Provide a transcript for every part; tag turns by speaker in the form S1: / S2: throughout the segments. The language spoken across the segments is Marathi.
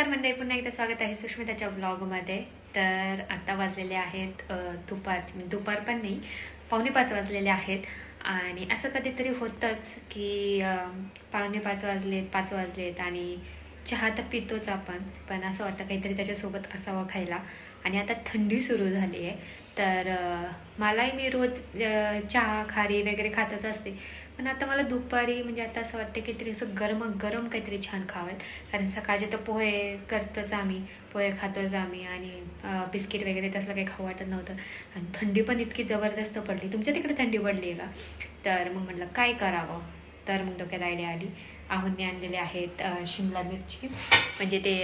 S1: नमस्कार मंडळी, पुन्हा एकदा स्वागत आहे सुष्मिताच्या ब्लॉगमध्ये. तर आता वाजलेले आहेत दुपार पण नाही, 4:45 वाजलेले आहेत. आणि असं कधीतरी होतंच की 4:45 वाजलेत, 5 वाजलेत आणि चहा तर पितोच आपण, पण असं वाटतं काहीतरी त्याच्यासोबत असावं खायला. आणि आता थंडी सुरू झाली आहे, तर मलाही मी रोज चहा खारी वगैरे खातच असते. पण आता मला दुपारी म्हणजे आता असं वाटतं की तरी असं गरम काहीतरी छान खावं. कारण सकाळचे तर पोहे करतोच आम्ही, पोहे खातोच आम्ही, आणि बिस्किट वगैरे तसलं काही खाऊ वाटत नव्हतं. आणि थंडी पण इतकी जबरदस्त पडली. तुमच्या तिकडे थंडी पडली आहे का? तर मग म्हटलं काय करावं, तर मग डोक्यात आयडिया आली. आहोंनी आणलेले आहेत शिमला मिरची, म्हणजे ते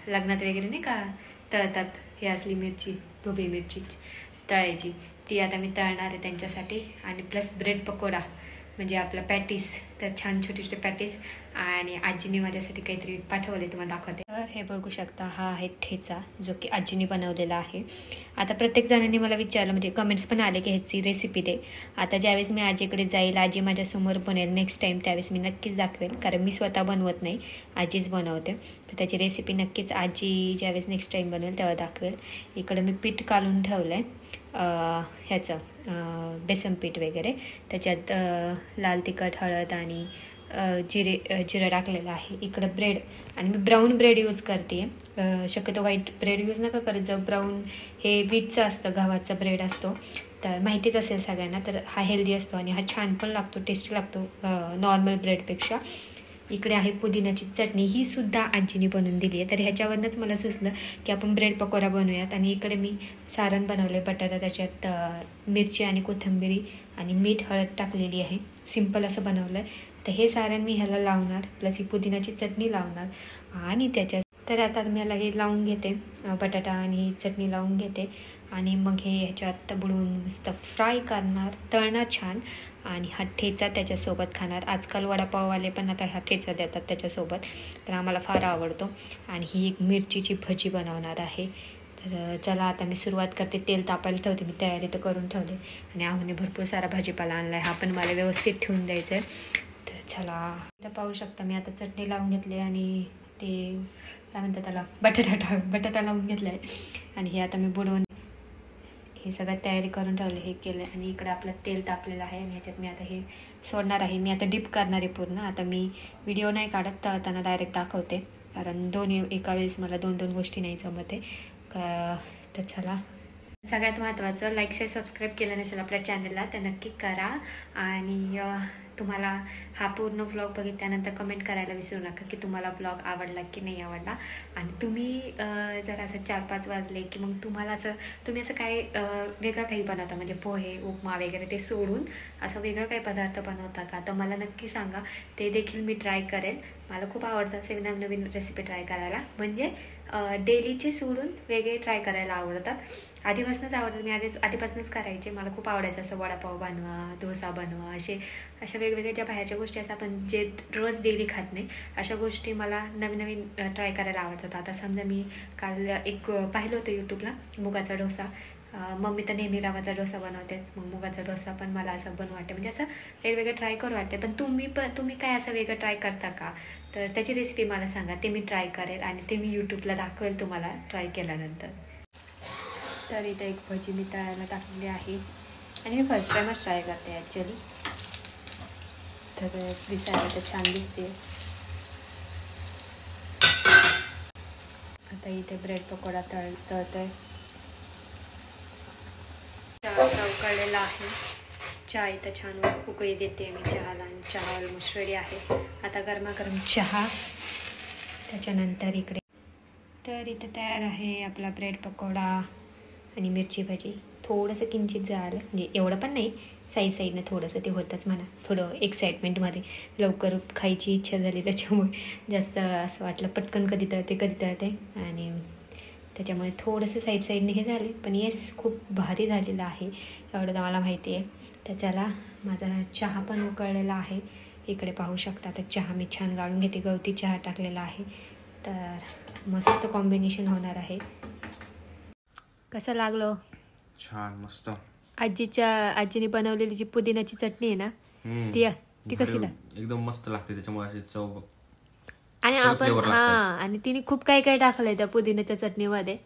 S1: लग्नात वगैरे नाही का तळतात, हे असली मिरची, ढोबळी मिरची तळायची, ती आता मी तळणार आहे त्यांच्यासाठी. आणि प्लस ब्रेड पकोडा, म्हणजे आपलं पॅटीस, तर छान छोटे छोटे पॅटीस. आणि आजीने माझ्यासाठी काहीतरी पाठवले, तुम्हाला दाखवते. तर हे बघू शकता, हा आहे ठेचा, जो की आजीने बनवलेला आहे. आता प्रत्येक जणांनी मला विचारलं, म्हणजे कमेंट्स पण आले की ह्याची रेसिपी दे. आता ज्यावेळेस मी आजीकडे जाईल, आजी माझ्यासमोर बनेल नेक्स्ट टाईम, त्यावेळेस मी नक्कीच दाखवेल. कारण मी स्वतः बनवत नाही, आजीच बनवते. तर त्याची रेसिपी नक्कीच आजी ज्यावेळेस नेक्स्ट टाईम बनवेल तेव्हा दाखवेल. इकडं मी पीठ काढून ठेवलं आहे ह्याचं, बेसन पीठ वगैरे. त्याच्यात लाल तिखट, हळद आणि जिरं टाकलेलं आहे. इकडं ब्रेड, आणि मी ब्राऊन ब्रेड यूज करते. शक्यतो व्हाईट ब्रेड यूज नका करत जाऊ. ब्राऊन हे व्हीटचं असतं, गव्हाचा ब्रेड असतो, तर माहितीच असेल सगळ्यांना. तर हा हेल्दी असतो आणि हा छान पण लागतो, टेस्टी लागतो नॉर्मल ब्रेडपेक्षा. इकडे आहे पुदिन्याची चटणी, ही सुद्धा आजीने बनवून दिली आहे. तर ह्याच्यावरूनच मला सुचलं की आपण ब्रेड पकोडा बनवूयात. आणि इकडे मी सारण बनवलं आहे बटाटा, त्याच्यात मिरची आणि कोथिंबिरी आणि मीठ, हळद टाकलेली आहे. सिंपल असं बनवलं आहे. तर हे सारण मी ह्याला लावणार, प्लस ही पुदिन्याची चटणी लावणार. आणि त्याच्यात तर आता मी ह्याला हे लावून घेते, बटाटा आणि चटणी लावून घेते. आणि मग हे ह्याच्यात बुडवून मस्त फ्राय करणार, तळणार छान. आणि हा ठेचा त्याच्यासोबत खाणार. आजकाल वडापाववाले पण आता हा ठेचा देतात त्याच्यासोबत, तर आम्हाला फार आवडतो. आणि ही एक मिरचीची भजी बनवणार आहे. तर चला आता मी सुरुवात करते. तेल तापायला ठेवते, मी तयारी तर करून ठेवली. आणि आहोने भरपूर सारा भाजीपाला आणला आहे, हा पण मला व्यवस्थित ठेवून द्यायचा आहे. तर चला, इथं पाहू शकता मी आता चटणी लावून घेतली आणि ते काय म्हणतात त्याला, बटाटा लावून घेतला आहे. आणि हे आता मी बुडवून हे सगळं तयारी करून ठेवले, हे केलं. आणि इकडे आपलं तेल तापलेलं आहे आणि ह्याच्यात मी आता हे सोडणार आहे. मी आता डिप करणार आहे पूर्ण. आता मी व्हिडिओ नाही काढत, तळताना डायरेक्ट दाखवते, कारण दोन्ही एका वेळेस मला दोन गोष्टी नाही जमत आहे. तर चला, सगळ्यात महत्त्वाचं, लाईक शेअर सबस्क्राईब केलं नसेल आपल्या चॅनलला तर नक्की करा. आणि तुम्हाला हा पूर्ण व्लॉग बघितल्यानंतर कमेंट करायला विसरू नका की तुम्हाला व्लॉग आवडला की नाही आवडला. आणि तुम्ही जर असं 4-5 वाजले की मग तुम्ही असं काय वेगळं काही बनवता, म्हणजे पोहे, उपमा वगैरे ते सोडून असं वेगळं काही पदार्थ बनवता का, तर मला नक्की सांगा. ते देखील मी ट्राय करेल. मला खूप आवडतं असे नवीन रेसिपी ट्राय करायला, म्हणजे डेलीचे सोडून वेगळे ट्राय करायला आवडतात. आधीपासूनच आवडतात, मी आधीपासूनच करायचे. मला खूप आवडायचं असं वडापाव बनवा, डोसा बनवा, अशा वेगवेगळ्या ज्या बाहेरच्या गोष्टी असतात आपण जे रोज डेली खात नाही, अशा गोष्टी मला नवीन ट्राय करायला आवडतात. आता समजा मी काल एक पाहिलं होतं यूट्यूबला, मुगाचा डोसा. मम्मी तर नेहमी रवाचा डोसा बनवते, मग मुगाचा डोसा पण मला असं बनवू वाटते, म्हणजे असं वेगवेगळं ट्राय करू वाटते. पण तुम्ही काय असं वेगळं ट्राय करता का, तर त्याची रेसिपी मला सांगा, ते मी ट्राय करेल आणि ते मी यूट्यूबला दाखवेल तुम्हाला ट्राय केल्यानंतर. तर इथं एक भजी मी तळायला टाकलेली आहे आणि मी फर्स्ट टाईमच ट्राय करते ॲक्च्युली. तर दिसायला तर छान दिसते. आता इथे ब्रेड पकोडा तळतोय. चहा उकळलेला आहे. चहा इथं छान उकळी देते मी चहाला, आणि चहा ऑलमोस्ट रेडी आहे. आता गरमागरम चहा, त्याच्यानंतर इकडे तर इथं तयार आहे आपला ब्रेड पकोडा आणि मिरची भजी. थोडंसं किंचित जाळलं, म्हणजे एवढं पण नाही, साईडनं थोडंसं ते होतंच म्हणा. थोडं एक्साइटमेंटमध्ये लवकर खायची इच्छा झाली, त्याच्यामुळे जास्त असं वाटलं पटकन कधी तळते. आणि त्याच्यामुळे थोडंसं साईडने हे झाले. पण येस, खूप भारी झालेलं आहे, एवढं तर मला माहिती आहे. तर चला, माझा चहा पण उकळलेला आहे. इकडे पाहू शकता, तर चहा मी छान गाळून घेते, गवती चहा टाकलेला आहे. तर मस्त कॉम्बिनेशन होणार आहे. कसं लागलं?
S2: छान, मस्त.
S1: आजीने बनवलेली जी पुदिन्याची चटणी आहे ना, ती कशी
S2: एकदम मस्त लागते. त्याच्यामुळे चव
S1: आणि आपण आणि तिने खूप काही काही टाकलंय त्या पुदिन्याच्या चटणीमध्ये.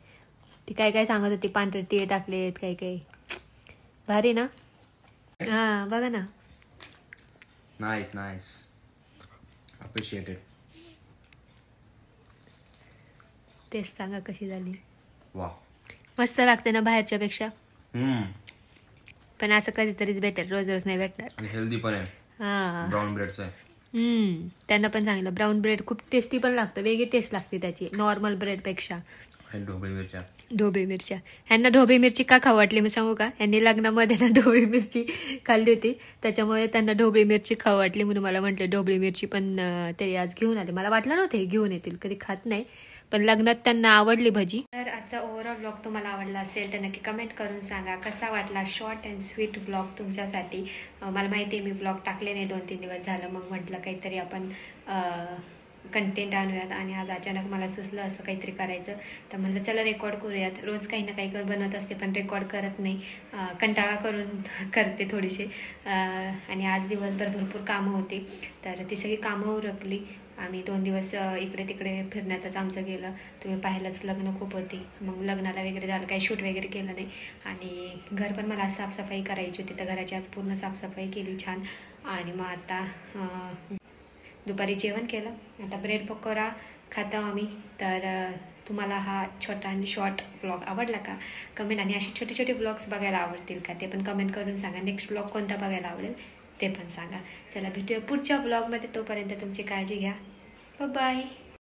S1: ती काय काय सांगत होती, पांढरे तीळ टाकलेत काही काही. भारी ना. हा बघा ना.
S2: Nice nice, appreciated.
S1: टेस्ट सांगा कशी झाली.
S2: वा,
S1: मस्त लागते ना बाहेरच्या पेक्षा.
S2: हम्म,
S1: पण असं कधीतरीच भेटेल, रोज रोज नाही भेटणार.
S2: आणि हेल्दी पण आहे.
S1: हा
S2: ब्राऊन ब्रेडचं आहे.
S1: त्यांना पण सांगितलं ब्राऊन ब्रेड खूप टेस्टी पण लागतं, वेगळी टेस्ट लागते त्याची नॉर्मल ब्रेडपेक्षा.
S2: ढोबळी मिरच्या.
S1: ढोबळी मिरच्या. ह्यांना ढोबळी मिरची का खाऊ वाटली मी सांगू का. ह्यांनी लग्नामध्ये ना ढोबळी मिरची खाल्ली होती, त्याच्यामुळे त्यांना ढोबळी मिरची खाऊ वाटली म्हणून मला म्हटले ढोबळी मिरची पण ते आज घेऊन आले. मला वाटलं नव्हतं हे घेऊन येतील, कधी खात नाही, पण लग्नात त्यांना आवडली भजी. तर आजचा ओव्हरऑल ब्लॉग तुम्हाला आवडला असेल तर नक्की कमेंट करून सांगा कसा वाटला. शॉर्ट अँड स्वीट ब्लॉग तुमच्यासाठी. मला माहिती आहे मी ब्लॉग टाकले नाही 2-3 दिवस झालं, मग म्हटलं काहीतरी आपण कंटेंट आणूयात, आणि आज अचानक मला सुचलं असं काहीतरी करायचं, तर म्हटलं चला रेकॉर्ड करूयात. रोज काही ना काही बनवत असते पण रेकॉर्ड करत नाही, कंटाळा करून करते थोडीशी. आणि आज दिवसभर भरपूर कामं होती, तर ती सगळी कामं उरकली. आम्ही 2 दिवस इकडे तिकडे फिरण्यातच आमचं गेलं. तुम्ही पाहिलंच लग्न खूप होती, मग लग्नाला वगैरे झालं, काही शूट वगैरे केलं नाही. आणि घर पण मला साफसफाई करायची होती, तर घराची आज पूर्ण साफसफाई केली छान. आणि मग आता दुपारी जेवण केलं, आता ब्रेड पकोडा खातो आम्ही. तर तुम्हाला हा छोटा आणि शॉर्ट ब्लॉग आवडला का कमेंट, आणि असे छोटे छोटे ब्लॉग्स बघायला आवडतील का ते पण कमेंट करून सांगा. नेक्स्ट ब्लॉग कोणता बघायला आवडेल ते पण सांगा. चला भेटूया पुढच्या ब्लॉगमध्ये, तोपर्यंत तुमची काळजी घ्या. बाय.